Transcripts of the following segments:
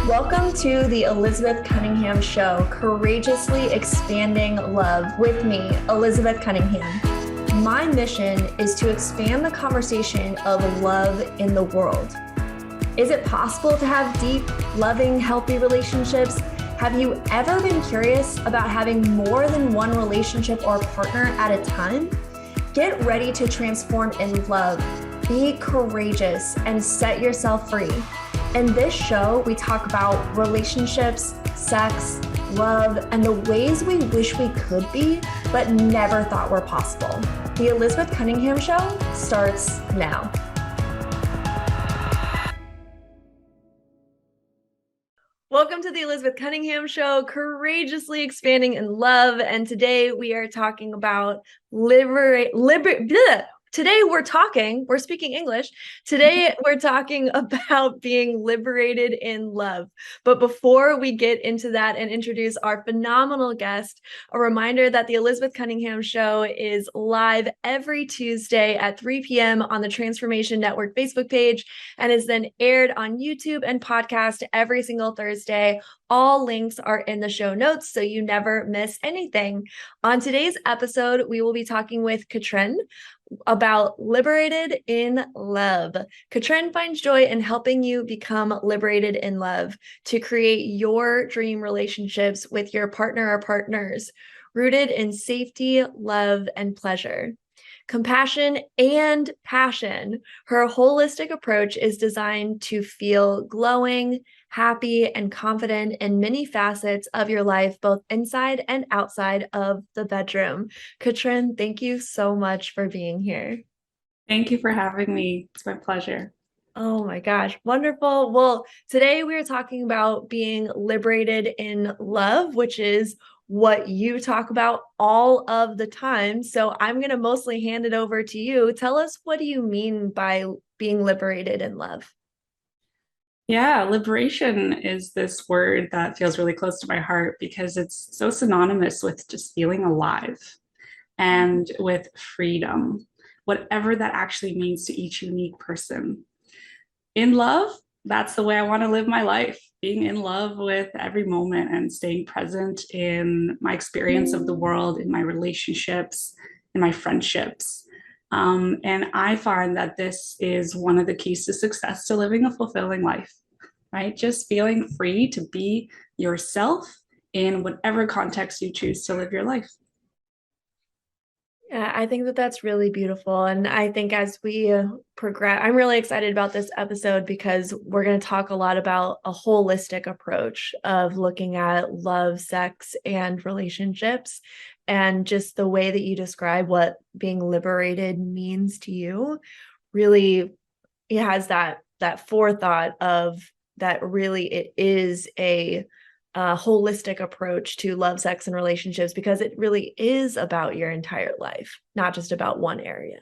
Welcome to the Elizabeth Cunningham Show, Courageously Expanding Love with me, Elizabeth Cunningham. My mission is to expand the conversation of love in the world. Is it possible to have deep, loving, healthy relationships? Have you ever been curious about having more than one relationship or partner at a time? Get ready to transform in love, be courageous, and set yourself free. In this show, we talk about relationships, sex, love, and the ways we wish we could be, but never thought were possible. The Elizabeth Cunningham Show starts now. Welcome to the Elizabeth Cunningham Show, Courageously Expanding in Love. And today we are talking about we're speaking English. Today we're talking about being liberated in love. But before we get into that and introduce our phenomenal guest, a reminder that the Elizabeth Cunningham Show is live every Tuesday at 3 p.m. on the Transformation Network Facebook page and is then aired on YouTube and podcast every single Thursday. All links are in the show notes, so you never miss anything. On today's episode, we will be talking with Katrin about Liberated in Love. Katrin finds joy in helping you become liberated in love to create your dream relationships with your partner or partners, rooted in safety, love, and pleasure. Compassion and passion. Her holistic approach is designed to feel glowing, happy, and confident in many facets of your life, both inside and outside of the bedroom. Katrin, thank you so much for being here. Thank you for having me. It's my pleasure. Oh my gosh, wonderful. Well, today we are talking about being liberated in love, which is what you talk about all of the time. So I'm going to mostly hand it over to you. Tell us, what do you mean by being liberated in love? Yeah, liberation is this word that feels really close to my heart because it's so synonymous with just feeling alive and with freedom, whatever that actually means to each unique person. In love, that's the way I want to live my life, being in love with every moment and staying present in my experience of the world, in my relationships, in my friendships. And I find that this is one of the keys to success to living a fulfilling life, right? Just feeling free to be yourself in whatever context you choose to live your life. Yeah, I think that that's really beautiful. And I think as we progress, I'm really excited about this episode because we're going to talk a lot about a holistic approach of looking at love, sex, and relationships. And just the way that you describe what being liberated means to you, really, it has that forethought of that really it is a holistic approach to love, sex, and relationships, because it really is about your entire life, not just about one area.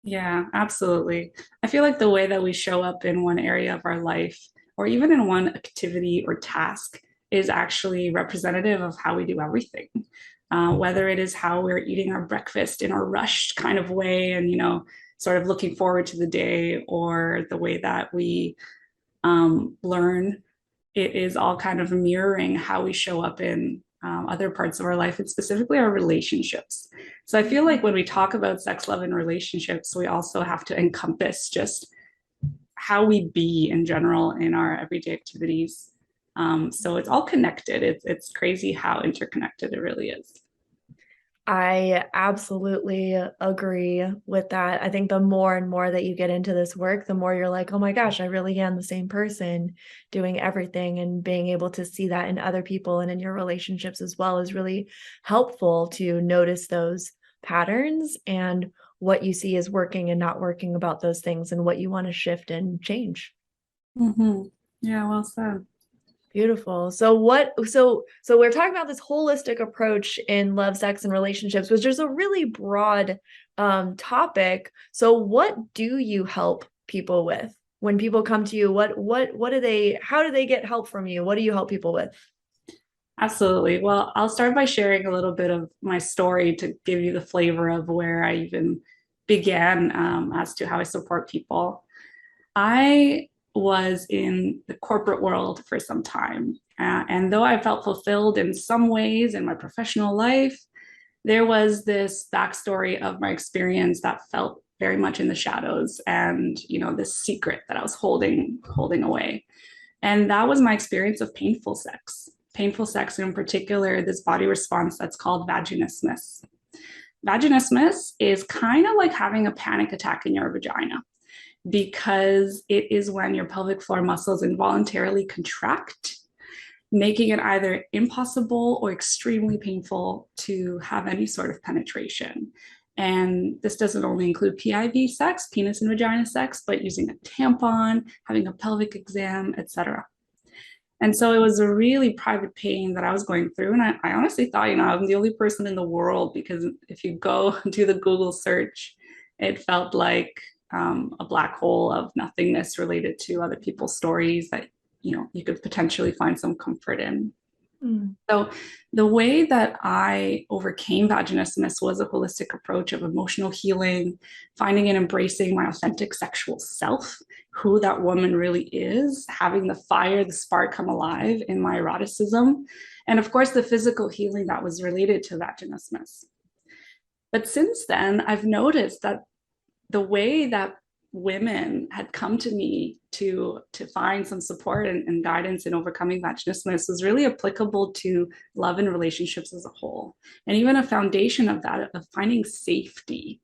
Yeah, absolutely. I feel like the way that we show up in one area of our life, or even in one activity or task, is actually representative of how we do everything. Whether it is how we're eating our breakfast in a rushed kind of way and, sort of looking forward to the day, or the way that we learn, it is all kind of mirroring how we show up in other parts of our life, and specifically our relationships. So I feel like when we talk about sex, love, and relationships, we also have to encompass just how we be in general in our everyday activities. So it's all connected. It's crazy how interconnected it really is. I absolutely agree with that. I think the more and more that you get into this work, the more you're like, oh my gosh, I really am the same person doing everything, and being able to see that in other people and in your relationships as well is really helpful to notice those patterns and what you see is working and not working about those things, and what you want to shift and change. Mm-hmm. Yeah, well said. Beautiful. So we're talking about this holistic approach in love, sex, and relationships, which is a really broad topic. So what do you help people with when people come to you? How do they get help from you? What do you help people with? Absolutely. Well, I'll start by sharing a little bit of my story to give you the flavor of where I even began as to how I support people. I was in the corporate world for some time. And though I felt fulfilled in some ways in my professional life, there was this backstory of my experience that felt very much in the shadows, and this secret that I was holding away. And that was my experience of painful sex, in particular this body response that's called vaginismus. Vaginismus is kind of like having a panic attack in your vagina, because it is when your pelvic floor muscles involuntarily contract, making it either impossible or extremely painful to have any sort of penetration. And this doesn't only include PIV sex, penis and vagina sex, but using a tampon, having a pelvic exam, etc. And so it was a really private pain that I was going through. And I honestly thought, I'm the only person in the world, because if you go do the Google search, it felt like a black hole of nothingness related to other people's stories that, you could potentially find some comfort in. Mm. So the way that I overcame vaginismus was a holistic approach of emotional healing, finding and embracing my authentic sexual self, who that woman really is, having the fire, the spark come alive in my eroticism, and of course the physical healing that was related to vaginismus. But since then, I've noticed that the way that women had come to me to find some support and guidance in overcoming vaginismus was really applicable to love and relationships as a whole, and even a foundation of that, of finding safety,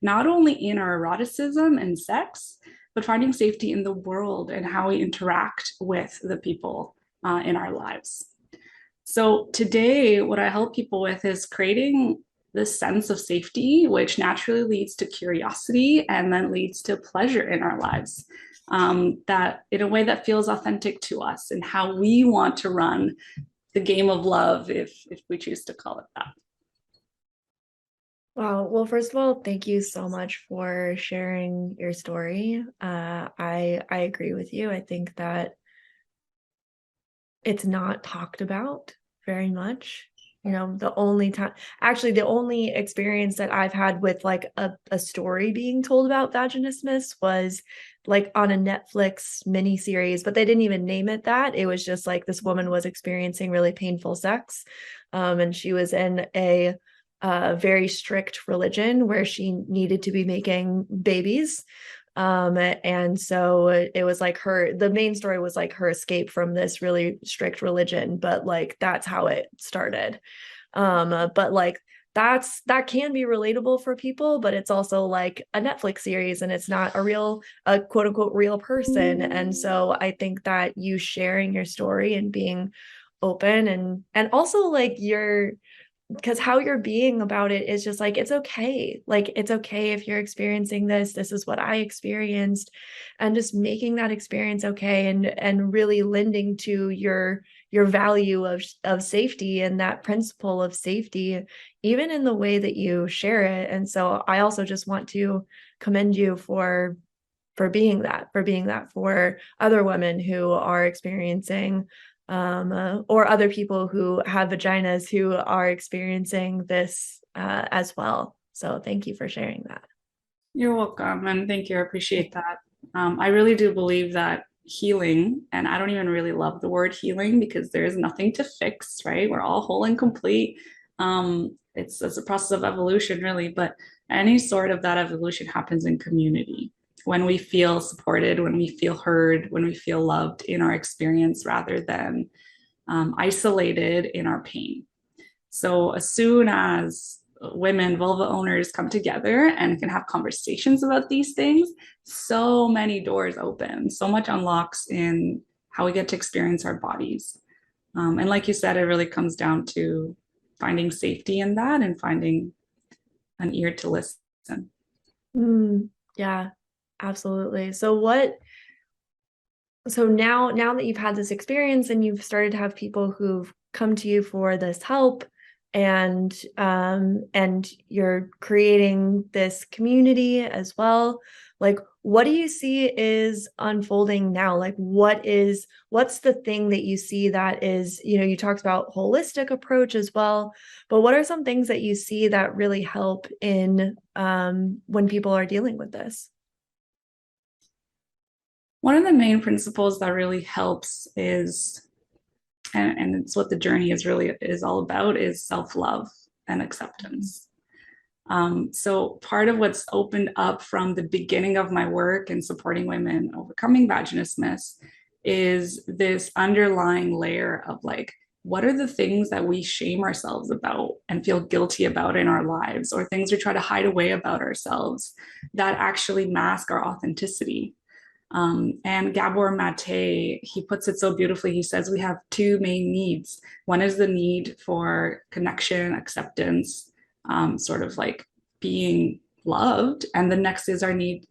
not only in our eroticism and sex, but finding safety in the world and how we interact with the people in our lives. So today, what I help people with is creating this sense of safety, which naturally leads to curiosity and then leads to pleasure in our lives, that in a way that feels authentic to us and how we want to run the game of love, if we choose to call it that. Wow. Well, first of all, thank you so much for sharing your story. I agree with you. I think that it's not talked about very much. The only time, actually, the only experience that I've had with like a story being told about vaginismus was like on a Netflix miniseries, but they didn't even name it that. It was just like this woman was experiencing really painful sex. And she was in a very strict religion where she needed to be making babies. And so it was like the main story was like her escape from this really strict religion, but like that's how it started. But like that can be relatable for people, but it's also like a Netflix series and it's not a quote unquote real person. And so I think that you sharing your story and being open and also like because how you're being about it is just like it's okay, like it's okay if you're experiencing this is what I experienced, and just making that experience okay and really lending to your value of safety and that principle of safety even in the way that you share it. And so I also just want to commend you for being that for other women who are experiencing or other people who have vaginas who are experiencing this as well. So thank you for sharing that. You're welcome, and thank you. I appreciate that. I really do believe that healing, and I don't even really love the word healing because there is nothing to fix, right? We're all whole and complete. It's a process of evolution, really, but any sort of that evolution happens in community, when we feel supported, when we feel heard, when we feel loved in our experience rather than isolated in our pain. So as soon as women, vulva owners come together and can have conversations about these things, so many doors open, so much unlocks in how we get to experience our bodies. And like you said, it really comes down to finding safety in that and finding an ear to listen. Yeah, absolutely. So now that you've had this experience and you've started to have people who've come to you for this help, and you're creating this community as well, like what do you see is unfolding now? Like what's the thing that you see that is, you talked about holistic approach as well, but what are some things that you see that really help in when people are dealing with this? One of the main principles that really helps is, and it's what the journey is all about, is self-love and acceptance. So part of what's opened up from the beginning of my work in supporting women overcoming vaginismus is this underlying layer of like, what are the things that we shame ourselves about and feel guilty about in our lives, or things we try to hide away about ourselves that actually mask our authenticity? And Gabor Mate, he puts it so beautifully. He says we have two main needs. One is the need for connection, acceptance, sort of like being loved, and the next is our need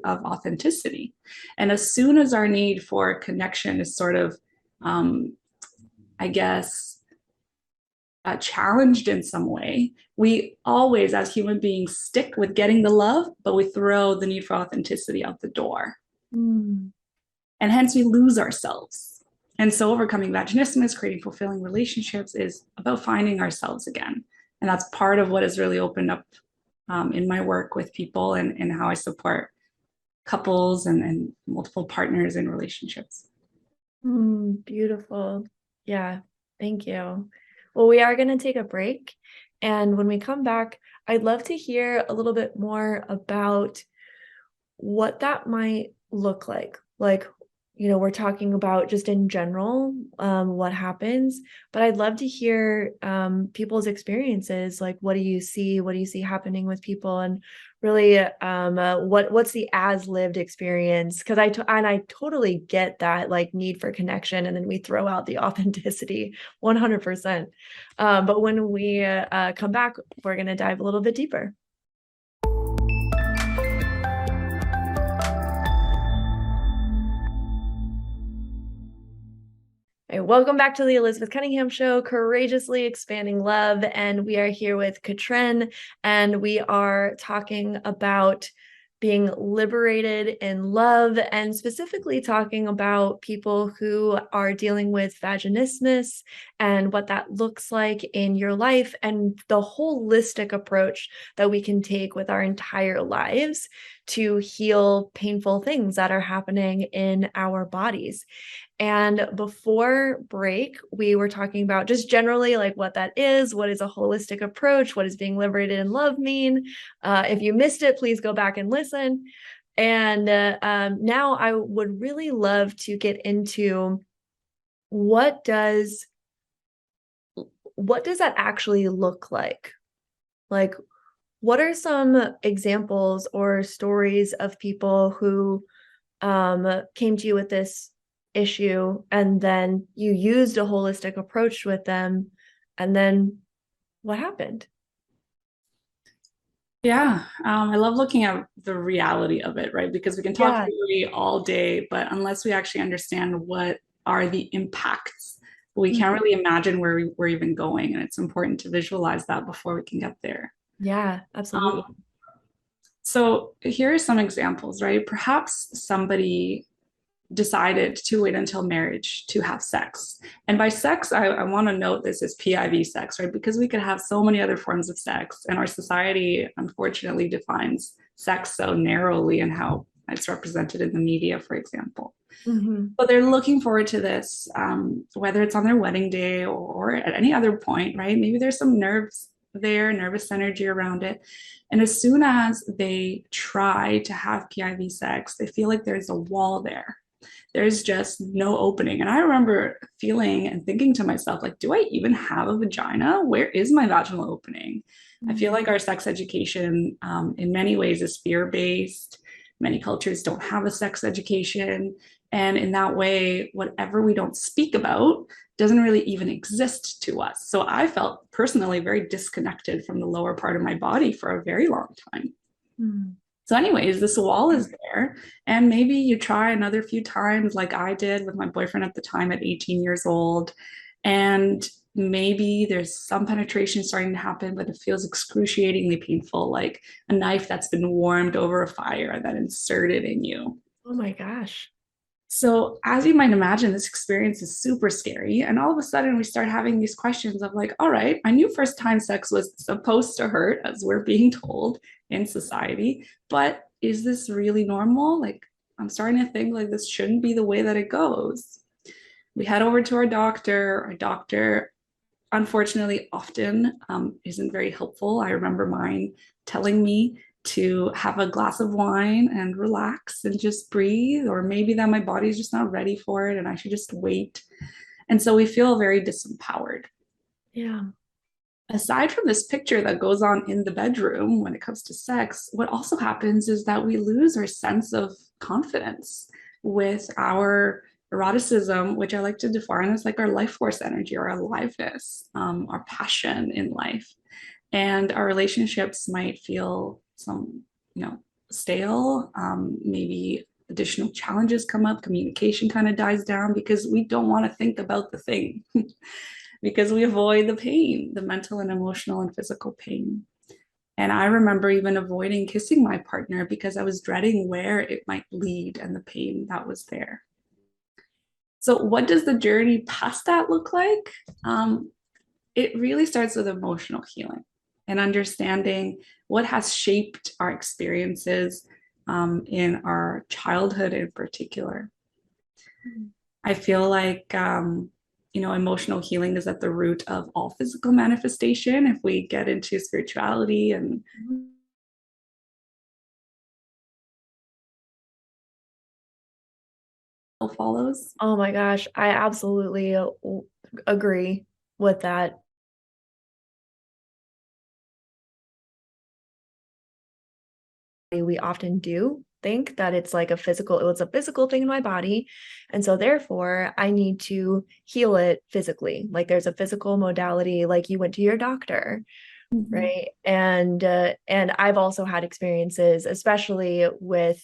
of authenticity. And as soon as our need for connection is sort of, um, I guess, challenged in some way, we always, as human beings, stick with getting the love, but we throw the need for authenticity out the door. Mm. And hence we lose ourselves. And so overcoming vaginismus, creating fulfilling relationships is about finding ourselves again. And that's part of what has really opened up in my work with people, and how I support couples and multiple partners in relationships. Beautiful. Yeah, thank you. Well, we are going to take a break. And when we come back, I'd love to hear a little bit more about what that might look like. Like, we're talking about just in general, what happens, but I'd love to hear people's experiences. Like, what do you see? What do you see happening with people? And really, what's the as lived experience? Because I totally get that like need for connection, and then we throw out the authenticity 100%. But when we come back, we're going to dive a little bit deeper. Hey, welcome back to the Elizabeth Cunningham Show, Courageously Expanding Love. And we are here with Katrin, and we are talking about being liberated in love, and specifically talking about people who are dealing with vaginismus and what that looks like in your life, and the holistic approach that we can take with our entire lives to heal painful things that are happening in our bodies. And before break, we were talking about just generally like what that is, what is a holistic approach, what does being liberated in love mean? If you missed it, please go back and listen. And now I would really love to get into what does that actually look like? Like, what are some examples or stories of people who came to you with this issue, and then you used a holistic approach with them, and then what happened? Yeah, I love looking at the reality of it, right? Because we can talk Yeah. theory all day, but unless we actually understand what are the impacts, we can't Mhm. really imagine where we're even going. And it's important to visualize that before we can get there. Yeah, absolutely. Um, so here are some examples, right? Perhaps somebody decided to wait until marriage to have sex. And by sex, I want to note this as PIV sex, right? Because we could have so many other forms of sex, and our society unfortunately defines sex so narrowly and how it's represented in the media, for example. Hmm. But they're looking forward to this, whether it's on their wedding day or at any other point, right? Maybe there's some nerves there, nervous energy around it. And as soon as they try to have PIV sex, they feel like there's a wall there. There's just no opening. And I remember feeling and thinking to myself, like, do I even have a vagina? Where is my vaginal opening? I feel like our sex education, in many ways, is fear based. Many cultures don't have a sex education. And in that way, whatever we don't speak about doesn't really even exist to us. So I felt personally very disconnected from the lower part of my body for a very long time. Mm. So, anyways, this wall is there. And maybe you try another few times, like I did with my boyfriend at the time at 18 years old. And maybe there's some penetration starting to happen, but it feels excruciatingly painful, like a knife that's been warmed over a fire and then inserted in you. Oh my gosh. So, as you might imagine, this experience is super scary. And all of a sudden, we start having these questions of, like, all right, I knew first time sex was supposed to hurt, as we're being told in society, but is this really normal? Like, I'm starting to think like this shouldn't be the way that it goes. We head over to our doctor. Our doctor, unfortunately, often isn't very helpful. I remember mine telling me to have a glass of wine and relax and just breathe, or maybe that my body's just not ready for it and I should just wait. And so we feel very disempowered. Yeah. Aside from this picture that goes on in the bedroom when it comes to sex, what also happens is that we lose our sense of confidence with our eroticism, which I like to define as like our life force energy, our aliveness, our passion in life. And our relationships might feel stale. Maybe additional challenges come up, communication kind of dies down because we don't want to think about the thing. Because we avoid the pain, the mental and emotional and physical pain. And I remember even avoiding kissing my partner because I was dreading where it might lead and the pain that was there. So, what does the journey past that look like? It really starts with emotional healing and understanding what has shaped our experiences in our childhood in particular. I feel like emotional healing is at the root of all physical manifestation. If we get into spirituality and follows. Oh my gosh, I absolutely agree with that. We often do think that it's like it's a physical thing in my body. And so therefore I need to heal it physically. Like there's a physical modality, like you went to your doctor, Mm-hmm. right? And I've also had experiences, especially with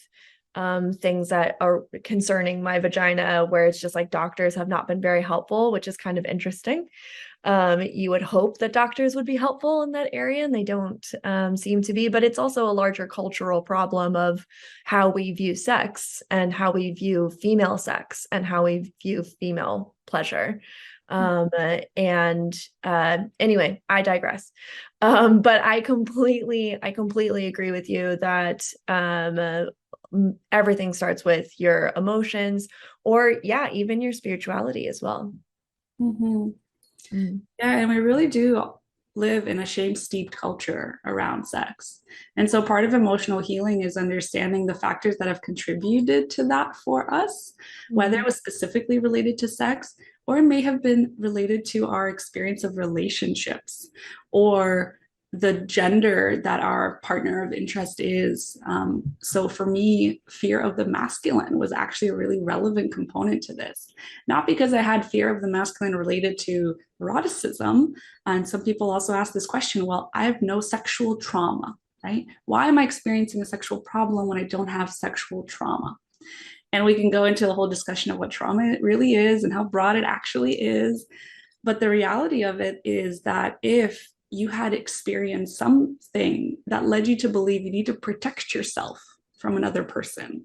things that are concerning my vagina, where it's just like doctors have not been very helpful, which is kind of interesting. You would hope that doctors would be helpful in that area, and they don't seem to be. But it's also a larger cultural problem of how we view sex and how we view female sex and how we view female pleasure. And anyway, I digress. But I completely agree with you that everything starts with your emotions, or yeah, even your spirituality as well. Mm-hmm. Mm. Yeah, and we really do live in a shame-steeped culture around sex. And so part of emotional healing is understanding the factors that have contributed to that for us, whether it Mhm. was specifically related to sex or it may have been related to our experience of relationships or the gender that our partner of interest is. So for me, fear of the masculine was actually a really relevant component to this. Not because I had fear of the masculine related to eroticism. And some people also ask this question, well, I have no sexual trauma, right? Why am I experiencing a sexual problem when I don't have sexual trauma? And we can go into the whole discussion of what trauma it really is and how broad it actually is. But the reality of it is that if you had experienced something that led you to believe you need to protect yourself from another person,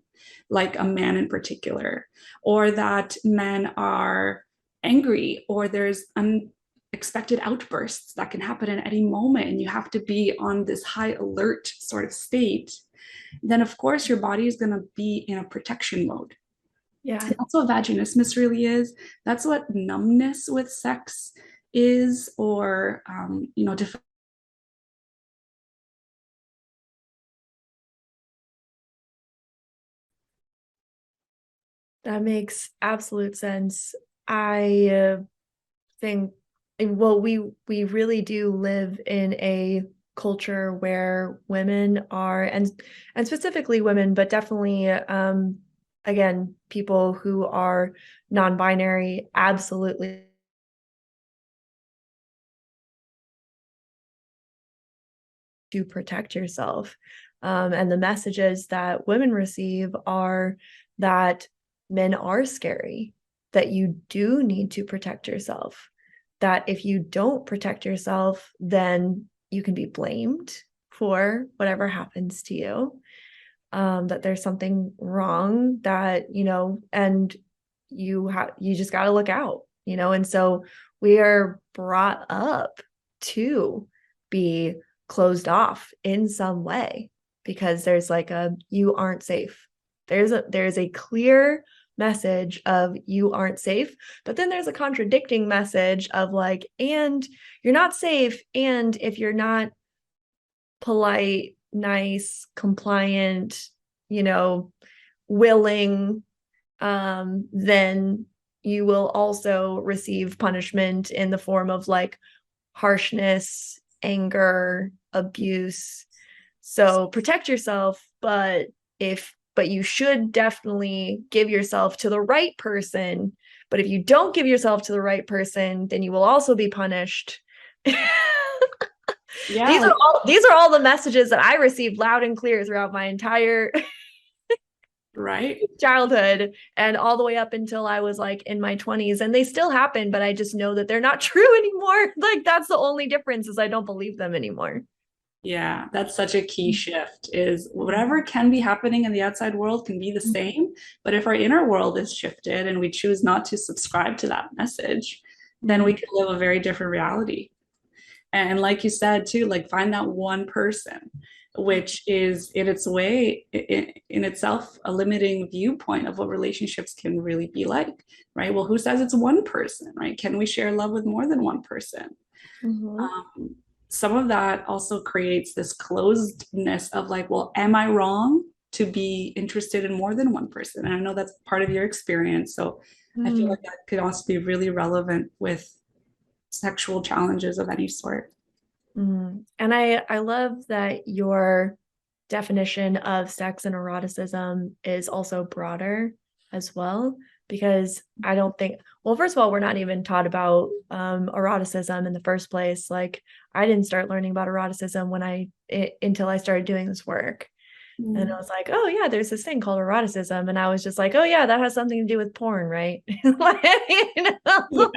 like a man in particular, or that men are angry, or there's unexpected outbursts that can happen at any moment, and you have to be on this high alert sort of state, then of course your body is going to be in a protection mode. Yeah. And that's what vaginismus really is. That's what numbness with sex is, or different. That makes absolute sense. I think, well, we really do live in a culture where women are, and specifically women, but definitely again, people who are non-binary, absolutely to protect yourself. And the messages that women receive are that men are scary, that you do need to protect yourself, that if you don't protect yourself, then you can be blamed for whatever happens to you, that there's something wrong, that, and you just got to look out, and so we are brought up to be closed off in some way because there's like a you aren't safe There's a clear message of you aren't safe, but then there's a contradicting message of like, and you're not safe, and if you're not polite, nice, compliant, you know, willing, then you will also receive punishment in the form of like harshness, anger, abuse. So protect yourself, but you should definitely give yourself to the right person. But if you don't give yourself to the right person, then you will also be punished. Yeah, like These are all the messages that I received loud and clear throughout my entire right. childhood and all the way up until I was like in my 20s, and they still happen, but I just know that they're not true anymore. Like that's the only difference, is I don't believe them anymore. Yeah, that's such a key shift is whatever can be happening in the outside world can be the same. But if our inner world is shifted and we choose not to subscribe to that message, then we can live a very different reality. And like you said too, like find that one person, which is in its way, in itself, a limiting viewpoint of what relationships can really be like, right? Well, who says it's one person, right? Can we share love with more than one person? Mm-hmm. Some of that also creates this closedness of like, well, am I wrong to be interested in more than one person? And I know that's part of your experience. So I feel Mm-hmm. like that could also be really relevant with sexual challenges of any sort. Mm. And I love that your definition of sex and eroticism is also broader as well, because I don't think, well, first of all, we're not even taught about eroticism in the first place. Like I didn't start learning about eroticism until I started doing this work. And I was like, oh yeah, there's this thing called eroticism. And I was just like, oh yeah, that has something to do with porn, right? Like, you Yeah. know?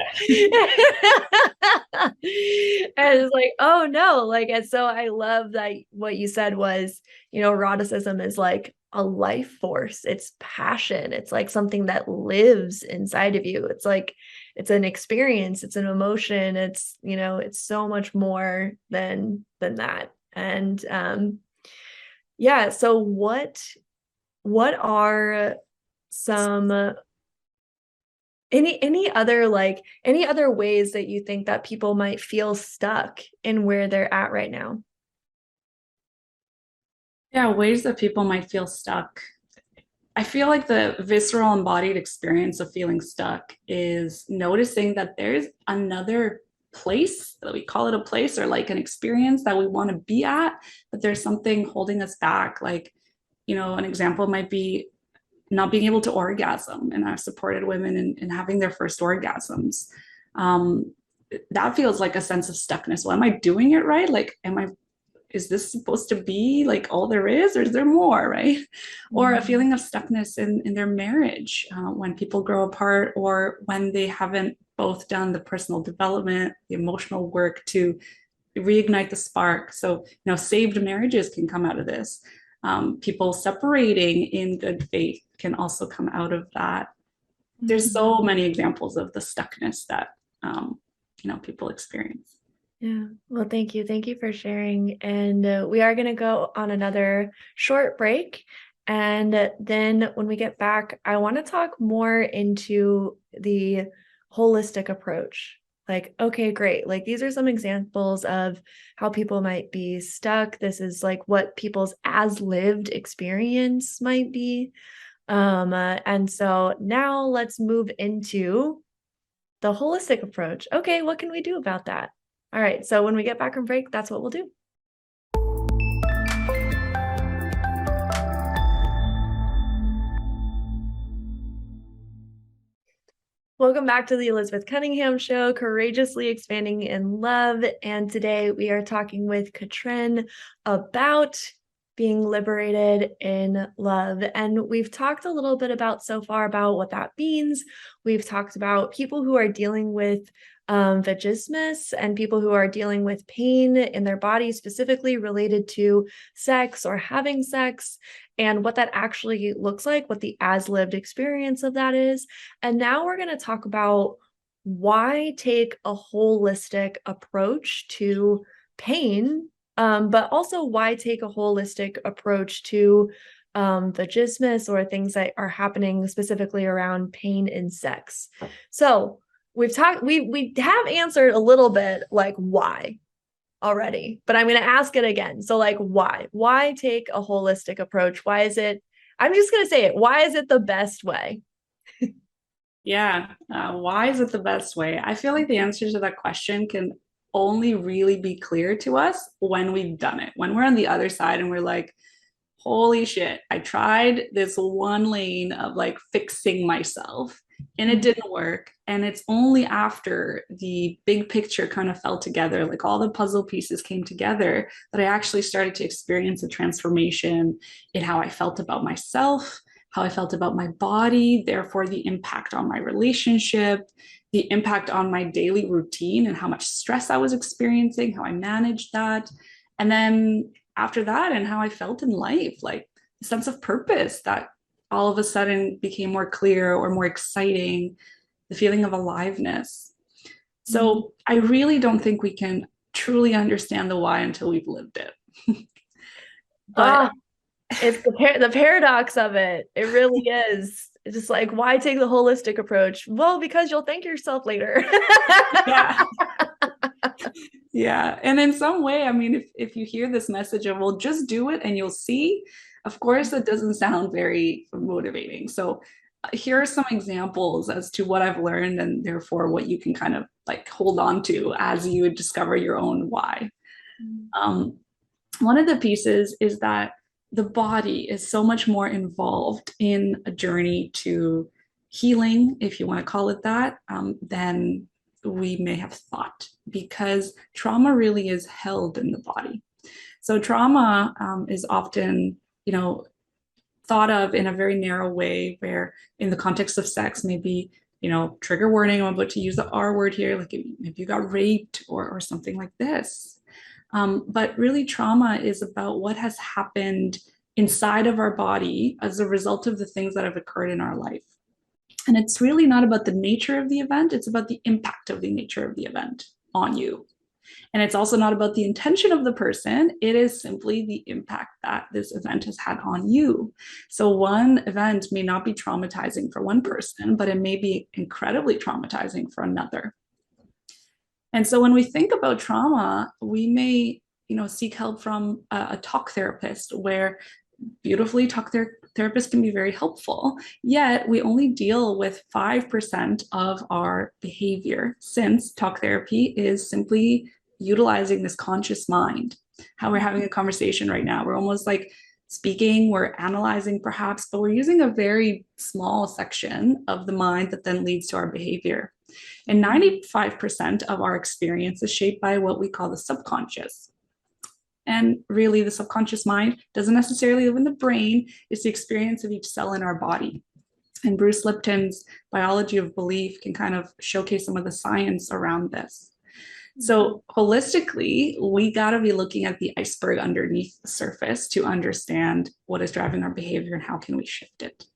And it's like, oh no. Like, and so I love that what you said was, you know, eroticism is like a life force. It's passion. It's like something that lives inside of you. It's like it's an experience, it's an emotion, it's, you know, it's so much more than that. And yeah, so what are some any other ways that you think that people might feel stuck in where they're at right now? Yeah, ways that people might feel stuck. I feel like the visceral embodied experience of feeling stuck is noticing that there's another place, that we call it a place or like an experience that we want to be at, but there's something holding us back. Like, you know, an example might be not being able to orgasm. And I've supported women in having their first orgasms. Um, that feels like a sense of stuckness. Well, am I doing it right? Like, is this supposed to be like all there is, or is there more, right? Or a Mm-hmm. feeling of stuckness in their marriage when people grow apart, or when they haven't both done the personal development, the emotional work to reignite the spark. So, you know, saved marriages can come out of this. People separating in good faith can also come out of that. There's so many examples of the stuckness that you know, people experience. Yeah. Well, thank you. Thank you for sharing. And we are going to go on another short break. And then when we get back, I want to talk more into the holistic approach. Like, okay, great. Like, these are some examples of how people might be stuck. This is like what people's as lived experience might be. And so now let's move into the holistic approach. Okay, what can we do about that? All right, so when we get back from break, that's what we'll do. Welcome back to the Elizabeth Cunningham Show, Courageously Expanding in Love. And today we are talking with Katrin about being liberated in love. And we've talked a little bit about so far about what that means. We've talked about people who are dealing with vagismus and people who are dealing with pain in their body, specifically related to sex or having sex, and what that actually looks like, what the as lived experience of that is. And now we're going to talk about why take a holistic approach to pain, but also why take a holistic approach to vagismus or things that are happening specifically around pain in sex. So we have answered a little bit like why already, but I'm going to ask it again. So like why take a holistic approach? Why is it, I'm just going to say it, why is it the best way? Yeah. Why is it the best way? I feel like the answer to that question can only really be clear to us when we've done it, when we're on the other side and we're like, holy shit, I tried this one lane of like fixing myself and it didn't work. And it's only after the big picture kind of fell together, like all the puzzle pieces came together, that I actually started to experience a transformation in how I felt about myself, how I felt about my body, therefore, the impact on my relationship, the impact on my daily routine and how much stress I was experiencing, how I managed that. And then after that, and how I felt in life, like a sense of purpose that all of a sudden became more clear or more exciting, the feeling of aliveness. So I really don't think we can truly understand the why until we've lived it. But Ah, it's the paradox of it. It really is. It's just like, why take the holistic approach? Well, because you'll thank yourself later. yeah, yeah. And in some way, I mean, if you hear this message of, well, just do it and you'll see, of course, that doesn't sound very motivating. So here are some examples as to what I've learned and therefore what you can kind of like hold on to as you discover your own why. Um, One of the pieces is that the body is so much more involved in a journey to healing, if you want to call it that, than we may have thought, because trauma really is held in the body. So trauma is often, you know, thought of in a very narrow way, where in the context of sex, maybe, you know, trigger warning, I'm about to use the R word here, like if you got raped or something like this. But really, trauma is about what has happened inside of our body as a result of the things that have occurred in our life. And it's really not about the nature of the event, it's about the impact of the nature of the event on you. And it's also not about the intention of the person, it is simply the impact that this event has had on you. So, one event may not be traumatizing for one person, but it may be incredibly traumatizing for another. And so when we think about trauma, we may, you know, seek help from a talk therapist, where beautifully therapists can be very helpful. Yet we only deal with 5% of our behavior, since talk therapy is simply utilizing this conscious mind. How we're having a conversation right now, we're almost like speaking, we're analyzing perhaps, but we're using a very small section of the mind that then leads to our behavior. And 95% of our experience is shaped by what we call the subconscious. And really, the subconscious mind doesn't necessarily live in the brain, it's the experience of each cell in our body. And Bruce Lipton's biology of belief can kind of showcase some of the science around this. So, holistically, we got to be looking at the iceberg underneath the surface to understand what is driving our behavior and how can we shift it.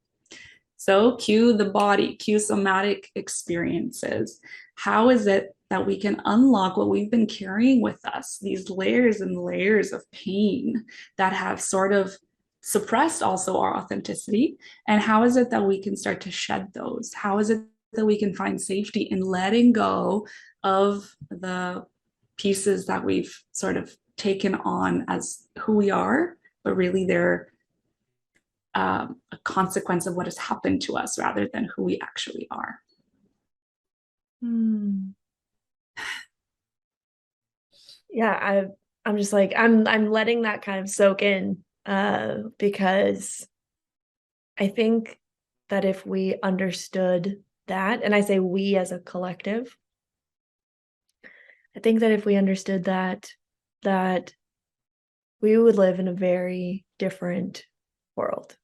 So, cue the body, cue somatic experiences. How is it that we can unlock what we've been carrying with us, these layers and layers of pain that have sort of suppressed also our authenticity? And how is it that we can start to shed those? How is it that we can find safety in letting go of the pieces that we've sort of taken on as who we are, but really they're a consequence of what has happened to us rather than who we actually are. Hmm. Yeah, I'm just like I'm letting that kind of soak in because I think that if we understood that, and I say we as a collective, I think that if we understood that we would live in a very different world.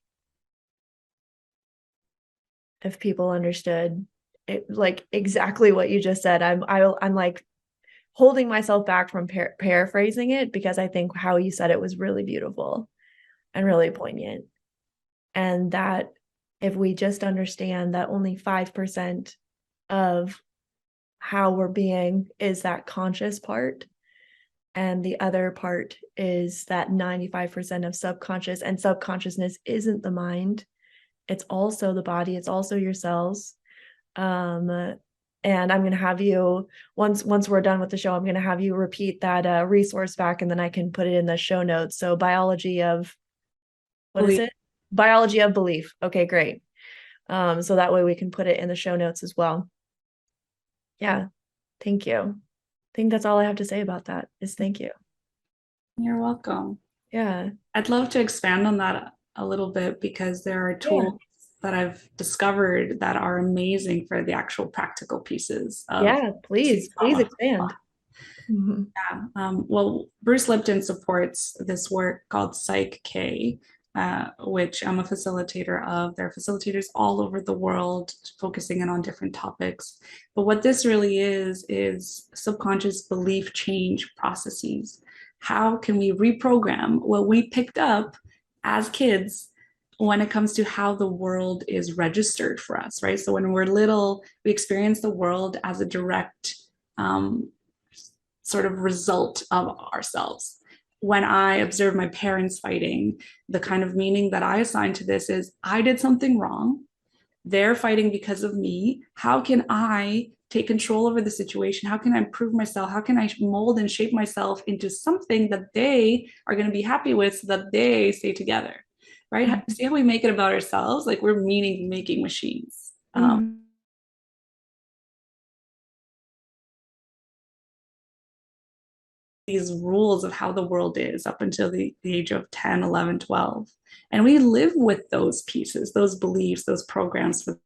If people understood it, like exactly what you just said. I'm like holding myself back from paraphrasing it, because I think how you said it was really beautiful and really poignant. And that if we just understand that only 5% of how we're being is that conscious part, And the other part is that 95% of subconscious, and subconsciousness isn't the mind. It's also the body. It's also your cells. Um, and I'm going to have you, once we're done with the show, I'm going to have you repeat that resource back, and then I can put it in the show notes. So biology of, what is Believe. it? Biology of belief. Okay, great. So that way we can put it in the show notes as well. Yeah. Thank you. I think that's all I have to say about that is thank you. You're welcome. Yeah. I'd love to expand on that a little bit because there are Yeah. tools that I've discovered that are amazing for the actual practical pieces of Yeah. reducing Please trauma. expand. Mhm. Yeah. Well, Bruce Lipton supports this work called Psych K, which I'm a facilitator of. There are facilitators all over the world focusing in on different topics. But what this really is subconscious belief change processes. How can we reprogram what we picked up as kids when it comes to how the world is registered for us, right? So when we're little, we experience the world as a direct sort of result of ourselves. When I observe my parents fighting, the kind of meaning that I assign to this is I did something wrong. They're fighting because of me. How can I take control over the situation? How can I improve myself? How can I mold and shape myself into something that they are going to be happy with so that they stay together? Right? Mhm. See how we make it about ourselves? Like we're meaning making machines. Mhm. These rules of how the world is up until the age of 10, 11, 12. And we live with those pieces, those beliefs, those programs for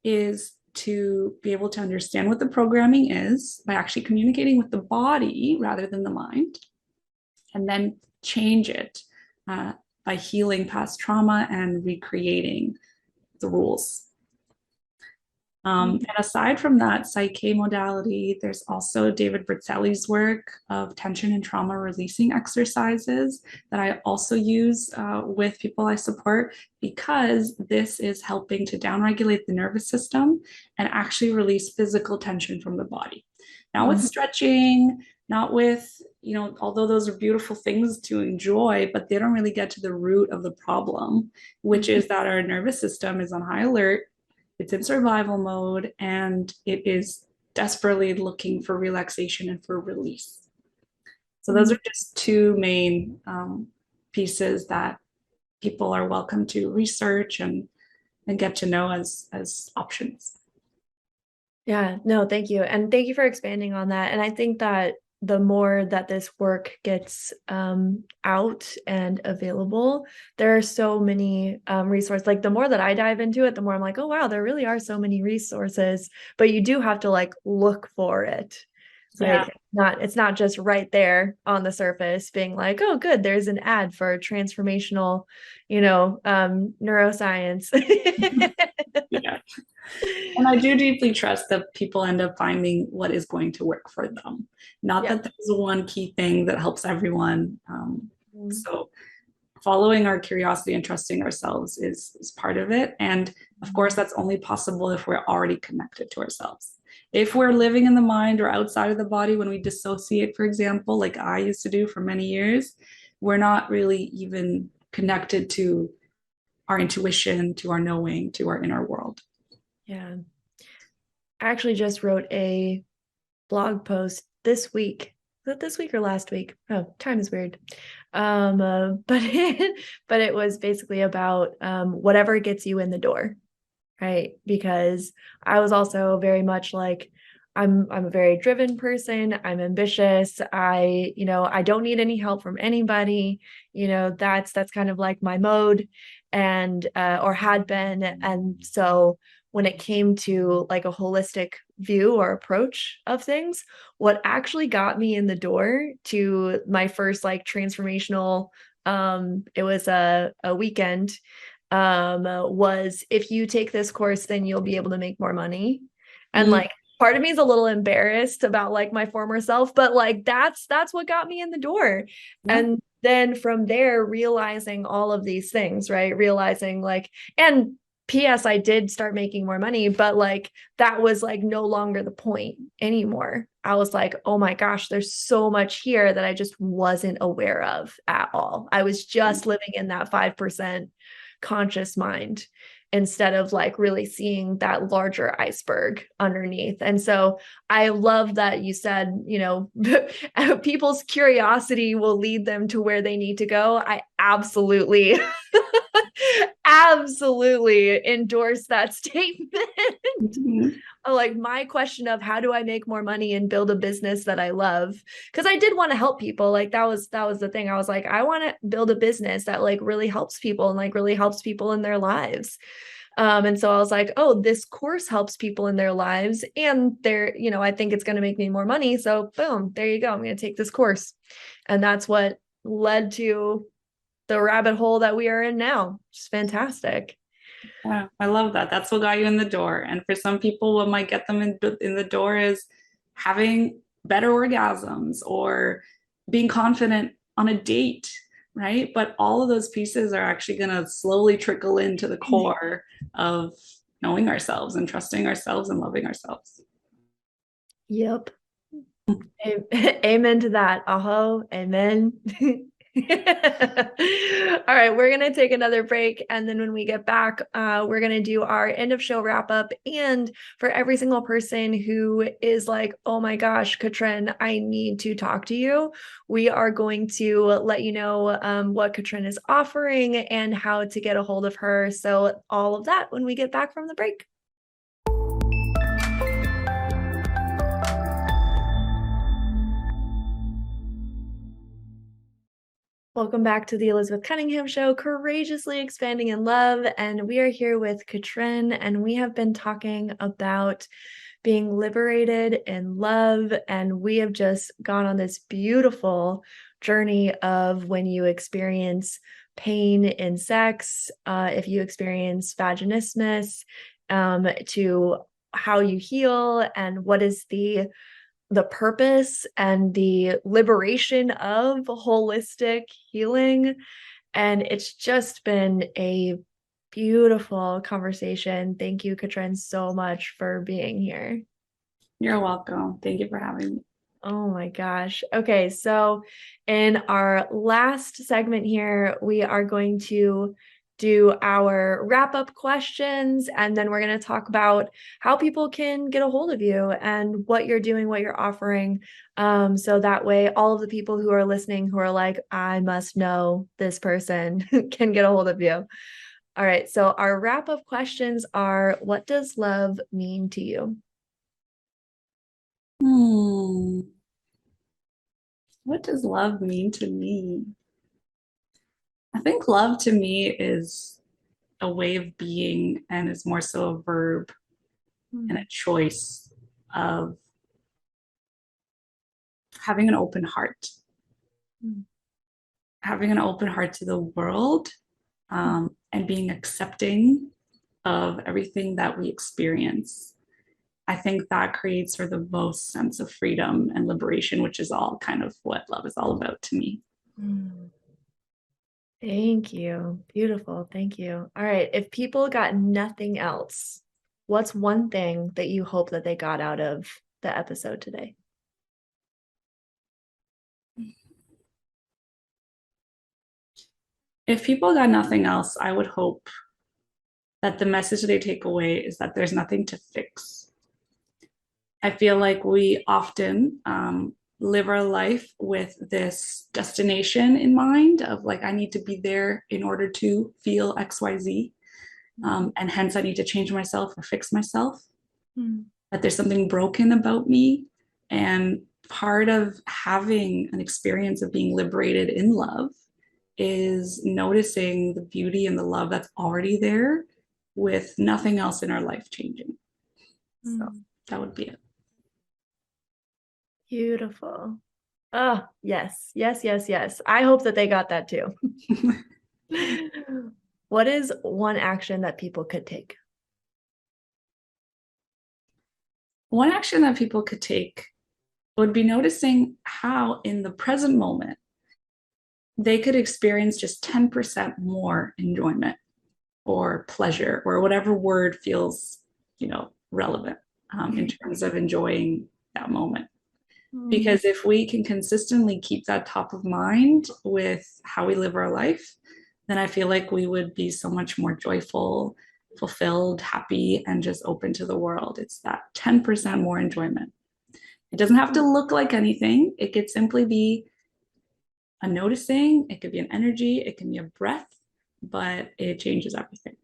is to be able to understand what the programming is by actually communicating with the body rather than the mind, and then change it by healing past trauma and recreating the rules. And aside from that Psyche modality, there's also David Berzelli's work of tension and trauma releasing exercises that I also use with people I support because this is helping to downregulate the nervous system and actually release physical tension from the body. Not with Mhm. stretching, not with, although those are beautiful things to enjoy, but they don't really get to the root of the problem, which Mhm. is that our nervous system is on high alert, it's in survival mode, and it is desperately looking for relaxation and for release. So those Mhm. are just two main pieces that people are welcome to research and get to know as options. Yeah, no, thank you. And thank you for expanding on that. And I think that the more that this work gets out and available, there are so many resources. Like the more that I dive into it, the more I'm like, oh wow, there really are so many resources. But you do have to like look for it, right? Yeah. It's not just right there on the surface, being like, oh, good, there's an ad for transformational, neuroscience. Yeah. And I do deeply trust that people end up finding what is going to work for them. Not Yeah. that there's one key thing that helps everyone. Mhm. So following our curiosity and trusting ourselves is part of it. And of course, that's only possible if we're already connected to ourselves. If we're living in the mind or outside of the body, when we dissociate, for example, like I used to do for many years, we're not really even connected to our intuition, to our knowing, to our inner world. Yeah. I actually just wrote a blog post this week. Was it this week or last week? Oh, time is weird. But it was basically about whatever gets you in the door, right? Because I was also very much like I'm a very driven person. I'm ambitious. I don't need any help from anybody. That's kind of like my mode and or had been. And so when it came to like a holistic view or approach of things, what actually got me in the door to my first like transformational it was a weekend was if you take this course, then you'll be able to make more money. And Mm, like part of me is a little embarrassed about like my former self, but like that's what got me in the door. yeah. And then from there, realizing all of these things, right? Realizing like, and PS, I did start making more money, but like that was like no longer the point anymore. I was like, oh my gosh, there's so much here that I just wasn't aware of at all. I was just living in that 5% conscious mind instead of like really seeing that larger iceberg underneath. And so I love that you said, people's curiosity will lead them to where they need to go. I absolutely absolutely endorse that statement. Mhm. Like my question of how do I make more money and build a business that I love? Because I did want to help people. Like that was the thing. I was like, I want to build a business that like really helps people and like really helps people in their lives. And so I was like, oh, this course helps people in their lives. And I think it's going to make me more money. So boom, there you go. I'm going to take this course. And that's what led to the rabbit hole that we are in now. It's fantastic. Yeah, I love that. That's what got you in the door. And for some people, what might get them in the door is having better orgasms or being confident on a date, right? But all of those pieces are actually going to slowly trickle into the core of knowing ourselves and trusting ourselves and loving ourselves. Yep. Amen to that. Amen. All right, we're going to take another break. And then when we get back, we're going to do our end of show wrap up. And for every single person who is like, oh my gosh, Katrin, I need to talk to you, we are going to let you know what Katrin is offering and how to get a hold of her. So, all of that when we get back from the break. Welcome back to the Elizabeth Cunningham Show, Courageously Expanding in Love. And we are here with Katrin, and we have been talking about being liberated in love. And we have just gone on this beautiful journey of when you experience pain in sex, if you experience vaginismus, to how you heal and what is the purpose and the liberation of holistic healing. And it's just been a beautiful conversation. Thank you, Katrin, so much for being here. You're welcome. Thank you for having me. Oh my gosh. Okay, so in our last segment here, we are going to do our wrap up questions, and then we're going to talk about how people can get a hold of you and what you're doing, what you're offering. So that way, all of the people who are listening who are like, I must know this person can get a hold of you. All right, so our wrap up questions are, what does love mean to you? What does love mean to me? I think love to me is a way of being and is more so a verb and a choice of having an open heart, Mm. having an open heart to the world, and being accepting of everything that we experience. I think that creates for the most sense of freedom and liberation, which is all kind of what love is all about to me. Mm. Thank you. Beautiful. Thank you. All right. If people got nothing else, what's one thing that you hope that they got out of the episode today? If people got nothing else, I would hope that the message they take away is that there's nothing to fix. I feel like we often live our life with this destination in mind of like, I need to be there in order to feel XYZ. And hence, I need to change myself or fix myself. Mm. That there's something broken about me. And part of having an experience of being liberated in love is noticing the beauty and the love that's already there with nothing else in our life changing. So Mm. that would be it. Beautiful. Oh, yes. Yes, yes, yes. I hope that they got that too. What is one action that people could take? One action that people could take would be noticing how, in the present moment, they could experience just 10% more enjoyment. or pleasure or whatever word feels, relevant in terms of enjoying that moment. Mm. Because if we can consistently keep that top of mind with how we live our life, then I feel like we would be so much more joyful, fulfilled, happy, and just open to the world. It's that 10% more enjoyment. It doesn't have to look like anything. It could simply be a noticing, it could be an energy, it can be a breath, but it changes everything.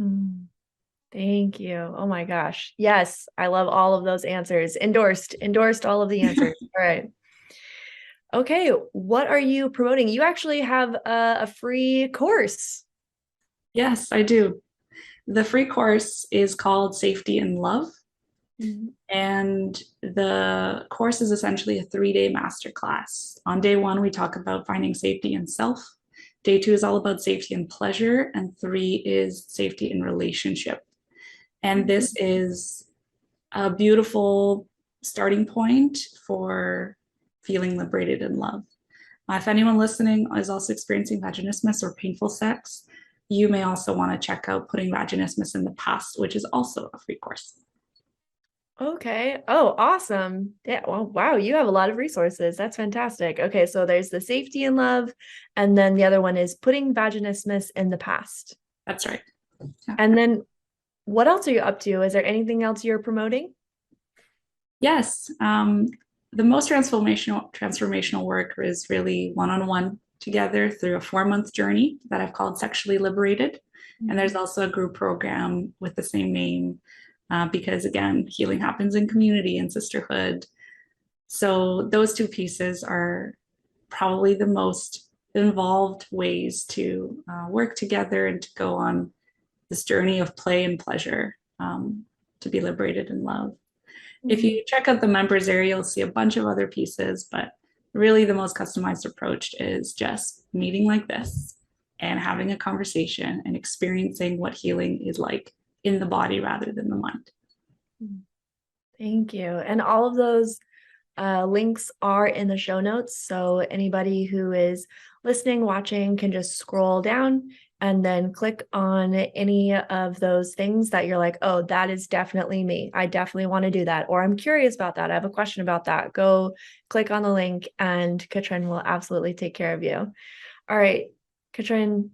Mm. Thank you. Oh my gosh. Yes, I love all of those answers. Endorsed all of the answers. All right. Okay, what are you promoting? You actually have a free course. Yes, I do. The free course is called Safety in Love. Mhm. And the course is essentially a 3-day masterclass. On day 1, we talk about finding safety in self. Day 2 is all about safety and pleasure. And 3 is safety in relationship. And this is a beautiful starting point for feeling liberated in love. If anyone listening is also experiencing vaginismus or painful sex, you may also want to check out Putting Vaginismus in the Past, which is also a free course. Okay. Oh, awesome. Yeah. Well, wow, you have a lot of resources. That's fantastic. Okay, so there's the safety in love, and then the other one is putting vaginismus in the past. That's right. Yeah. And then what else are you up to? Is there anything else you're promoting? Yes. The most transformational work is really one-on-one together through a 4-month journey that I've called Sexually Liberated. And there's also a group program with the same name because, again, healing happens in community and sisterhood. So those 2 pieces are probably the most involved ways to work together and to go on this journey of play and pleasure to be liberated in love. If you check out the members area, you'll see a bunch of other pieces, but really the most customized approach is just meeting like this and having a conversation and experiencing what healing is like in the body rather than the mind. Thank you. And all of those links are in the show notes. So anybody who is listening, watching can just scroll down and then click on any of those things that you're like, oh, that is definitely me. I definitely want to do that. Or I'm curious about that. I have a question about that. Go click on the link and Katrin will absolutely take care of you. All right, Katrin,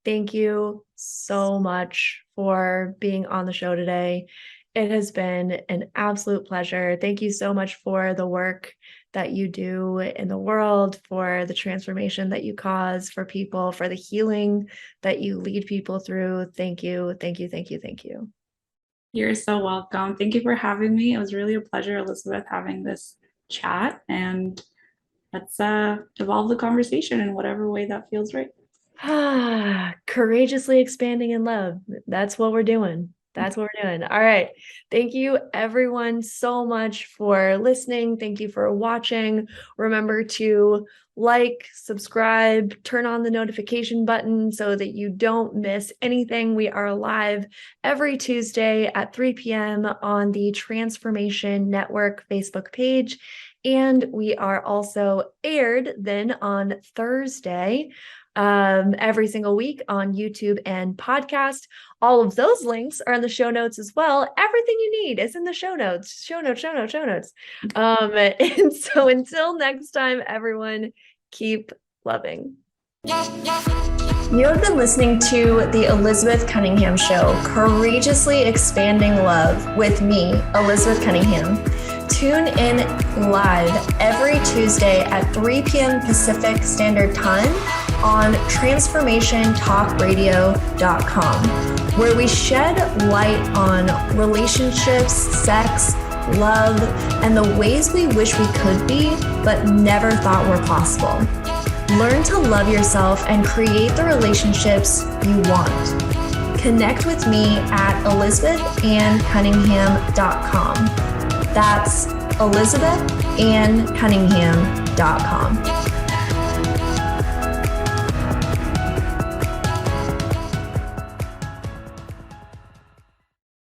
thank you so much for being on the show today. It has been an absolute pleasure. Thank you so much for the work that you do in the world, for the transformation that you cause for people, for the healing that you lead people through. Thank you. Thank you. Thank you. Thank you. You're so welcome. Thank you for having me. It was really a pleasure, Elizabeth, having this chat, and let's evolve the conversation in whatever way that feels right. Courageously expanding in love. That's what we're doing. That's what we're doing. All right. Thank you, everyone, so much for listening. Thank you for watching. Remember to like, subscribe, turn on the notification button so that you don't miss anything. We are live every Tuesday at 3 p.m. on the Transformation Network Facebook page. And we are also aired then on Thursday every single week on YouTube and podcast. All of those links are in the show notes as well. Everything you need is in the show notes. Show notes. And so until next time, everyone, keep loving. You have been listening to The Elizabeth Cunningham Show, Courageously Expanding Love with me, Elizabeth Cunningham. Tune in live every Tuesday at 3 p.m. Pacific Standard Time on transformationtalkradio.com, where we shed light on relationships, sex, love, and the ways we wish we could be, but never thought were possible. Learn to love yourself and create the relationships you want. Connect with me at elizabethanncunningham.com. That's elizabethanncunningham.com.